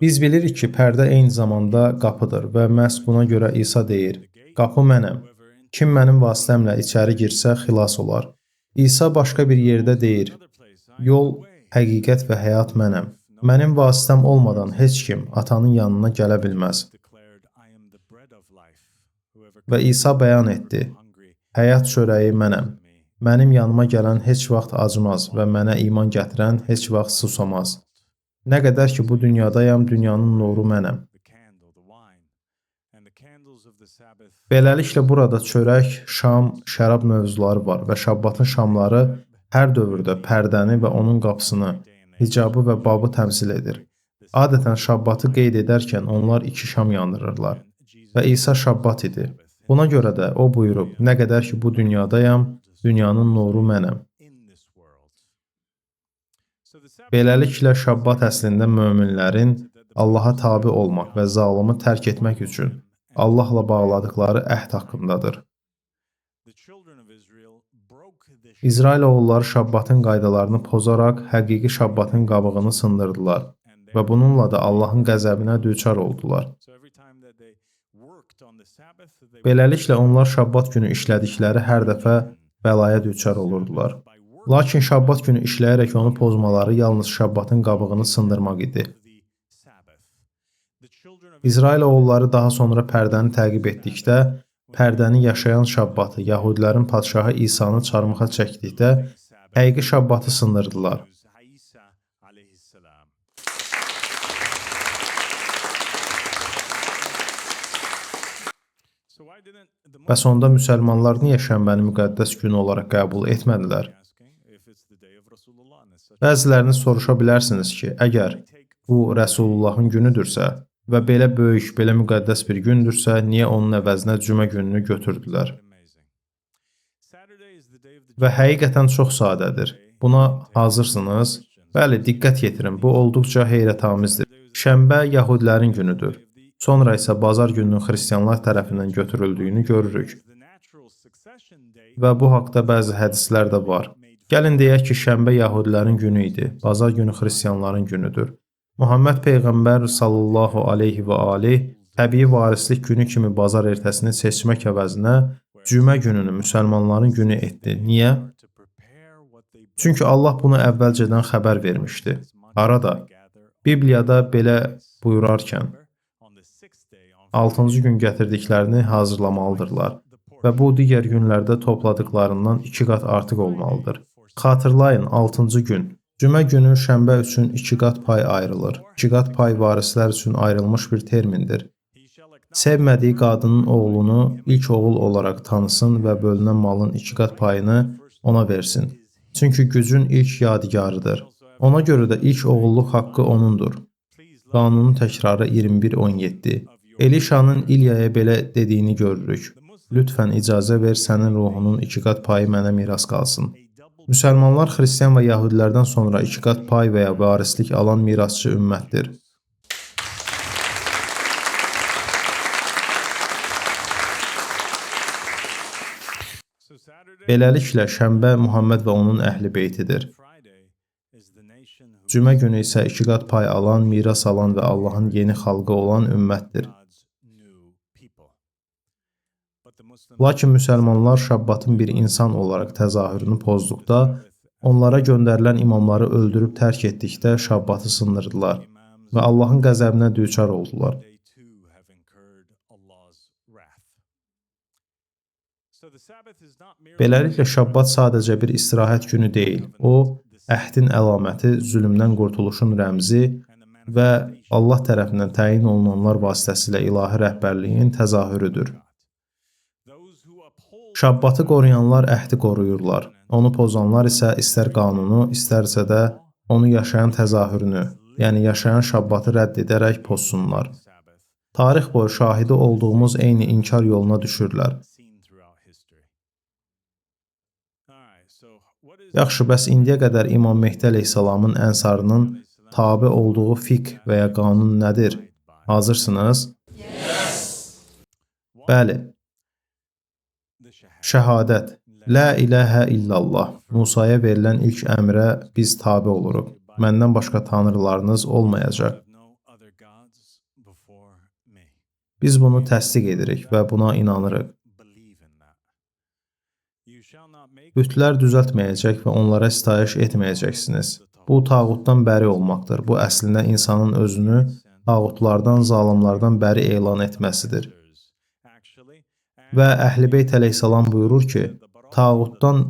Biz bilirik ki, pərdə eyni zamanda qapıdır və məhz buna görə İsa deyir, qapı mənəm. Kim mənim vasitəmlə içəri girsə xilas olar. İsa başqa bir yerdə deyir, yol, həqiqət və həyat mənəm. Mənim vasitəm olmadan heç kim atanın yanına gələ bilməz. Və İsa bəyan etdi, həyat çörəyi mənəm. Mənim yanıma gələn heç vaxt acmaz və mənə iman gətirən heç vaxt susamaz. Nə qədər ki bu dünyadayam, dünyanın nuru mənəm. Beləliklə burada çörək, şam, şərab mövzuları var və şabbatın şamları hər dövrdə pərdəni və onun qapısını, hicabı və babı təmsil edir. Adətən şabbatı qeyd edərkən onlar 2 şam yandırırlar və İsa şabbat idi. Buna görə də o buyurub, nə qədər ki bu dünyadayam, dünyanın nuru mənəm. Beləliklə şabbat əslində möminlərin Allaha tabe olmaq və zalımı tərk etmək üçün Allahla bağladıkları əhd haqqındadır. İsrail oğulları şabbatın qaydalarını pozaraq həqiqi şabbatın qabığını sındırdılar və bununla da Allahın qəzəbinə düçar oldular. Beləliklə onlar şabbat günü işlədikləri hər dəfə bəlaya düçar olurdular. Lakin şabbat günü işləyərək onu pozmaları yalnız şabbatın qabığını sındırmaq idi. İsrail oğulları daha sonra pərdəni təqib etdikdə, pərdəni yaşayan şabbatı, Yahudilərin padşahı İsanı çarmıxa çəkdikdə, həqiqi şabbatı sındırdılar. Bəs onda müsəlmanlar niyə şənbəni müqəddəs gün olaraq qəbul etmədilər? Bəziləriniz soruşa bilərsiniz ki, əgər bu Rəsulullahın günüdürsə və belə böyük, belə müqəddəs bir gündürsə, niyə onun əvəzinə cümə gününü götürdülər? Və həqiqətən çox sadədir. Buna hazırsınız? Bəli, diqqət yetirin, bu olduqca heyrətamizdir. Şənbə Yahudilərin günüdür. Sonra isə bazar gününün xristianlar tərəfindən götürüldüyünü görürük. Və bu haqda bəzi hədislər də var. Gəlin deyək ki, şənbə Yahudilərin günü idi, bazar günü xristianların günüdür. Muhammed Peyğəmbər sallallahu aleyhi və aleyh təbii varislik günü kimi bazar ertəsini seçmək əvəzinə cümə gününü müsəlmanların günü etdi. Niyə? Çünki Allah bunu əvvəlcədən xəbər vermişdi. Arada, Bibliyada belə buyurarkən, 6-cı gün gətirdiklərini hazırlamalıdırlar və bu digər günlərdə topladıqlarından 2 qat artıq olmalıdır. Xatırlayın, 6-cı gün. Cümə günü şənbə üçün 2 qat pay ayrılır. 2 qat pay varislər üçün ayrılmış bir termindir. Sevmədiyi qadının oğlunu ilk oğul olaraq tanısın və bölünən malın 2 qat payını ona versin. Çünki gücün ilk yadigarıdır. Ona görə də ilk oğulluq haqqı onundur. Qanunun təkrarı 21:17. Elişanın İlyaya belə dediyini görürük. Lütfən icazə ver sənin ruhunun 2 qat payı mənə miras qalsın. Müsəlmanlar xristian və yəhudilərdən sonra 2 qat pay və ya varislik alan mirasçı ümmətdir. Beləliklə, şənbə Muhammed və onun əhl-i beytidir. Cümə günü isə 2 qat pay alan, miras alan və Allahın yeni xalqı olan ümmətdir. Lakin müsəlmanlar Şabbatın bir insan olaraq təzahürünü pozduqda, onlara göndərilən imamları öldürüb tərk etdikdə Şabbatı sındırdılar və Allahın qəzəbinə düçar oldular. Beləliklə, Şabbat sadəcə bir istirahət günü deyil, o, əhdin əlaməti, zülmdən qurtuluşun rəmzi və Allah tərəfindən təyin olunanlar vasitəsilə ilahi rəhbərliyin təzahürüdür. Şabbatı qoruyanlar əhdi qoruyurlar. Onu pozanlar isə istər qanunu, istərsə də onu yaşayan təzahürünü, yəni yaşayan Şabbatı rədd edərək pozsunlar. Tarix boyu şahidi olduğumuz eyni inkar yoluna düşürlər. Yaxşı, bəs indiyə qədər İmam Mehdi əleyhissalamın ənsarının tabe olduğu fiqh və ya qanun nədir? Hazırsınız? Bəli. Şəhadət. La ilahə illallah. Musaya verilən ilk əmrə biz tabe oluruq. Məndən başqa tanrılarınız olmayacaq. Biz bunu təsdiq edirik və buna inanırıq. Bütlər düzəltməyəcək və onlara sitayiş etməyəcəksiniz. Bu, tağutdan bəri olmaqdır. Bu, əslində insanın özünü tağutlardan, zalimlardan bəri elan etməsidir. Və Əhl-i Beyt əleyhissalam buyurur ki, tağutdan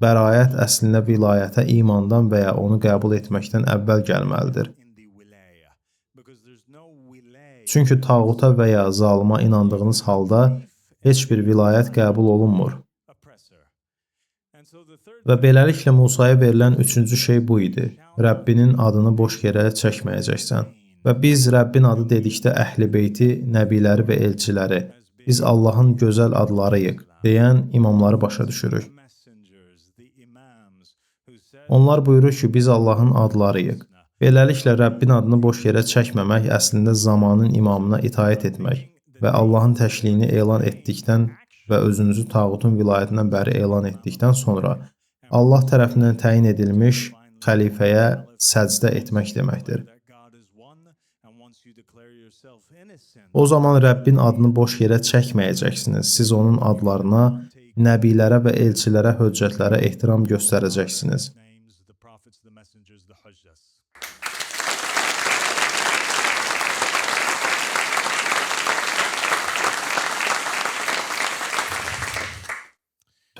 bəraət əslində vilayətə imandan və ya onu qəbul etməkdən əvvəl gəlməlidir. Çünki tağuta və ya zalıma inandığınız halda heç bir vilayət qəbul olunmur. Və beləliklə Musaya verilən üçüncü şey bu idi. Rəbbinin adını boş yerə çəkməyəcəksən. Və biz Rəbbin adı dedikdə Əhl-i Beyti, nəbiləri və elçiləri, biz Allahın gözəl adlarıyıq, deyən imamları başa düşürük. Onlar buyurur ki, biz Allahın adlarıyıq. Beləliklə Rəbbin adını boş yerə çəkməmək əslində zamanın imamına itaət etmək və Allahın təşliyini elan etdikdən və özünüzü tağutun vilayətindən bəri elan etdikdən sonra Allah tərəfindən təyin edilmiş xəlifəyə səcdə etmək deməkdir. O zaman Rəbbin adını boş yerə çəkməyəcəksiniz. Siz onun adlarına, nəbilərə və elçilərə, höccətlərə ehtiram göstərəcəksiniz.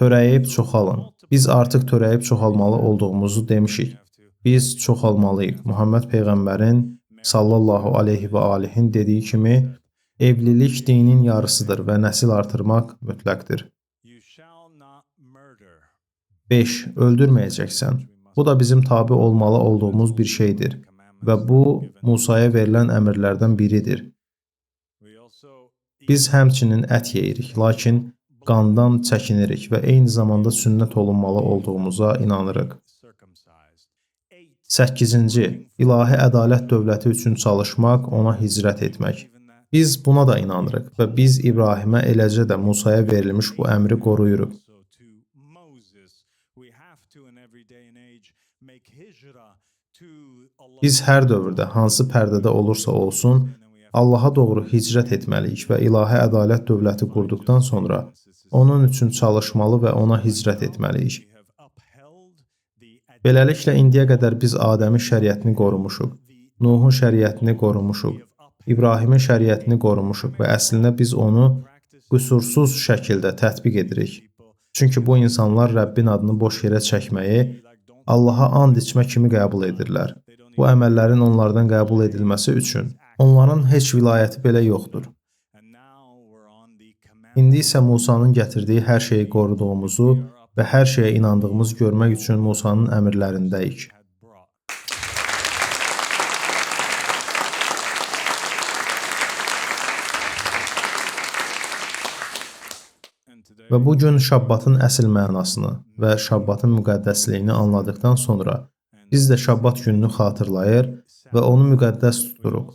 Törəyib çoxalın. Biz artıq törəyib çoxalmalı olduğumuzu demişik. Biz çoxalmalıyıq. Muhammed Peyğəmbərin sallallahu aleyhi və alihin dediyi kimi, evlilik dinin yarısıdır və nəsil artırmaq mütləqdir. 5. Öldürməyəcəksən. Bu da bizim tabe olmalı olduğumuz bir şeydir və bu, Musaya verilən əmrlərdən biridir. Biz həmçinin ət yeyirik, lakin qandan çəkinirik və eyni zamanda sünnət olunmalı olduğumuza inanırıq. 8. İlahi ədalət dövləti üçün çalışmaq, ona hicrət etmək. Biz buna da inanırıq və biz İbrahimə eləcə də Musaya verilmiş bu əmri qoruyuruq. Biz hər dövrdə, hansı pərdədə olursa olsun, Allaha doğru hicrət etməliyik və ilahi ədalət dövləti qurduqdan sonra onun üçün çalışmalı və ona hicrət etməliyik. Beləliklə, indiyə qədər biz Adəmin şəriətini qorumuşuq, Nuhun şəriətini qorumuşuq, İbrahimin şəriətini qorumuşuq və əslində biz onu qüsursuz şəkildə tətbiq edirik. Çünki bu insanlar Rəbbin adını boş yerə çəkməyi Allaha and içmə kimi qəbul edirlər. Bu əməllərin onlardan qəbul edilməsi üçün onların heç vilayəti belə yoxdur. İndi isə Musanın gətirdiyi hər şeyi qoruduğumuzu və hər şeyə inandığımızı görmək üçün Musanın əmrlərindəyik. Və bu gün Şabbatın əsl mənasını və Şabbatın müqəddəsliyini anladıqdan sonra biz də Şabbat gününü xatırlayır və onu müqəddəs tuturuq.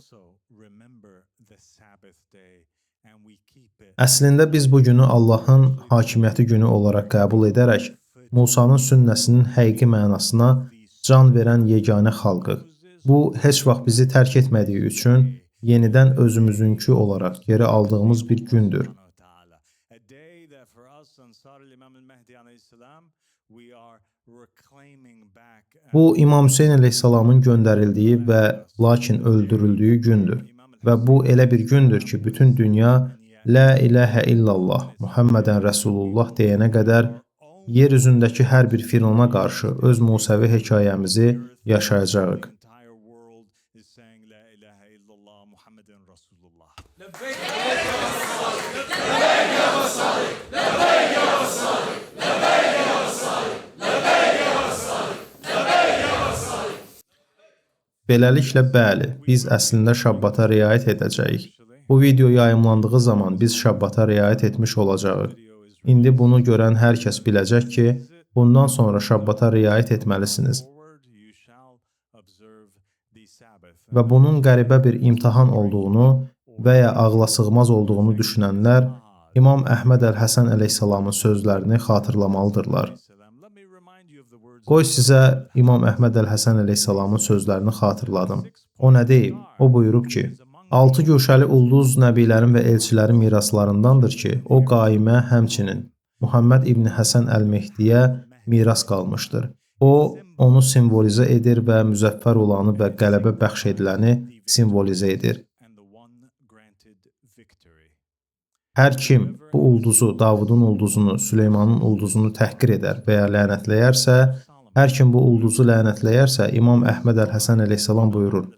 Əslində biz bu günü Allahın hakimiyyəti günü olaraq qəbul edərək Musanın sünnəsinin həqiqi mənasına can verən yeganə xalqıq. Bu heç vaxt bizi tərk etmədiyi üçün yenidən özümüzünkü olaraq geri aldığımız bir gündür. Bu İmam Hüseyn əleyhissalamın göndərildiyi və lakin öldürüldüyü gündür. Və bu elə bir gündür ki, bütün dünya La ilahə illallah, Muhammədən Rəsulullah deyənə qədər yer üzündəki hər bir firona qarşı öz Musəvi hekayəmizi yaşayacağıq. Beləliklə, bəli, biz əslində Şabbata riayət edəcəyik. Bu video yayımlandığı zaman biz Şabbata riayət etmiş olacağıq. İndi bunu görən hər kəs biləcək ki, bundan sonra Şabbata riayət etməlisiniz. Və bunun qəribə bir imtahan olduğunu və ya ağlasığmaz olduğunu düşünənlər İmam Əhməd əl-Həsən əleyhissalamın sözlərini xatırlamalıdırlar. Qoy sizə İmam Əhməd əl-Həsən əleyhissalamın sözlərini xatırladım. O nə deyib? O buyurub ki, 6 güşəli ulduz nəbilərin və elçilərin miraslarındandır ki, o qaimə həmçinin Muhammed İbn Həsən əl-Mehdiyə miras qalmışdır. O, onu simvolizə edir və müzəffər olanı və qələbə bəxş ediləni simvolizə edir. Hər kim bu ulduzu, Davudun ulduzunu, Süleymanın ulduzunu təhqir edər və ya lənətləyərsə, hər kim bu ulduzu lənətləyərsə, İmam Əhməd əl-Həsən əleyhissalam buyurur,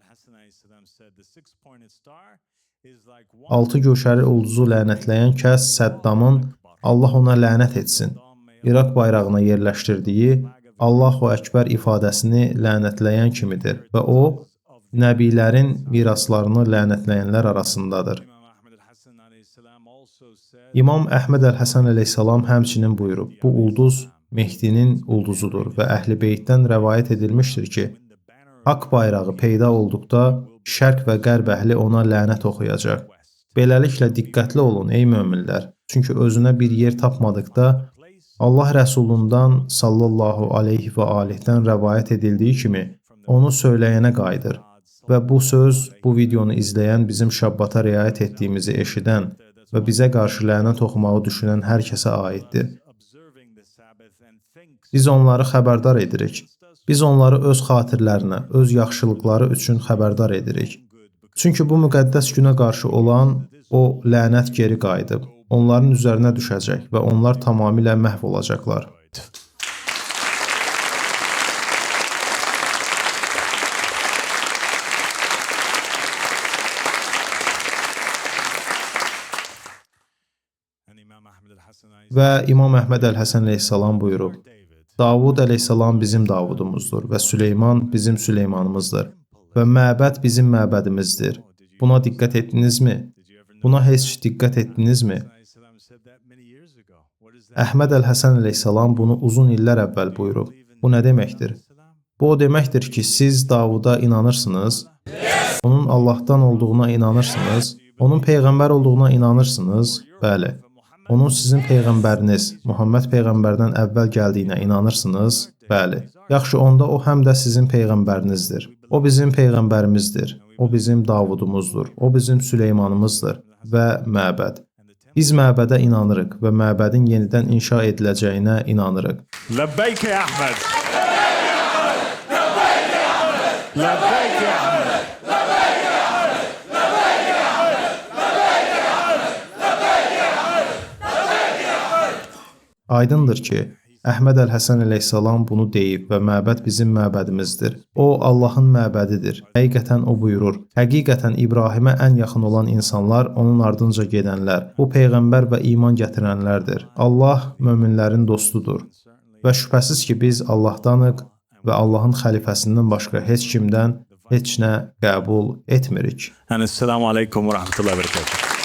6 güşəli ulduzu lənətləyən kəs Səddamın Allah ona lənət etsin, İraq bayrağına yerləşdirdiyi Allahu Əkbər ifadəsini lənətləyən kimidir və o, nəbilərin miraslarını lənətləyənlər arasındadır. İmam Əhməd əl-Həsən əleyhissalam həmçinin buyurub, bu ulduz Mehdinin ulduzudur və Əhl-i Beytdən rəvayət edilmişdir ki, Haqq bayrağı peyda olduqda şərq və qərb əhli ona lənət oxuyacaq. Beləliklə diqqətli olun ey möminlər, çünki özünə bir yer tapmadıqda Allah Rəsulundan sallallahu aleyhi və aleyhdən rəvayət edildiyi kimi onu söyləyənə qayıdır və bu söz bu videonu izləyən bizim Şabbata riayət etdiyimizi eşidən və bizə qarşı lənət oxumağı düşünən hər kəsə aiddir. Biz onları xəbərdar edirik. Biz onları öz xatirlərinə, öz yaxşılıqları üçün xəbərdar edirik. Çünki bu müqəddəs günə qarşı olan o lənət geri qayıdıb, onların üzərinə düşəcək və onlar tamamilə məhv olacaqlar. Və İmam Əhməd əl-Həsən əleyhissalam buyurub, Davud əleyhissalam bizim Davudumuzdur və Süleyman bizim Süleymanımızdır və məbəd bizim məbədimizdir. Buna diqqət etdinizmi? Buna heç diqqət etdinizmi? Əhməd əl-Həsən əleyhissalam bunu uzun illər əvvəl buyurub. Bu nə deməkdir? Bu o deməkdir ki, siz Davuda inanırsınız, onun Allahdan olduğuna inanırsınız, onun peyğəmbər olduğuna inanırsınız, bəli. Onun sizin peyğəmbəriniz, Muhammed peyğəmbərdən əvvəl gəldiyinə inanırsınız, bəli. Yaxşı, onda o həm də sizin peyğəmbərinizdir. O bizim peyğəmbərimizdir. O bizim Davudumuzdur. O bizim Süleymanımızdır və məbəd. Biz məbədə inanırıq və məbədin yenidən inşa ediləcəyinə inanırıq. Ləbbeyk ya Əhməd. Ləbbeyk ya Əhməd. Aydındır ki, Əhməd əl-Həsən əleyhissalam bunu deyib və məbəd bizim məbədimizdir. O, Allahın məbədidir. Həqiqətən o buyurur. Həqiqətən İbrahimə ən yaxın olan insanlar onun ardınca gedənlər. Bu peyğəmbər və iman gətirənlərdir. Allah möminlərin dostudur. Və şübhəsiz ki, biz Allahdanıq və Allahın xəlifəsindən başqa heç kimdən heç nə qəbul etmirik. Esselamu aleykum və rəhmətullahi və bərəkətuhu.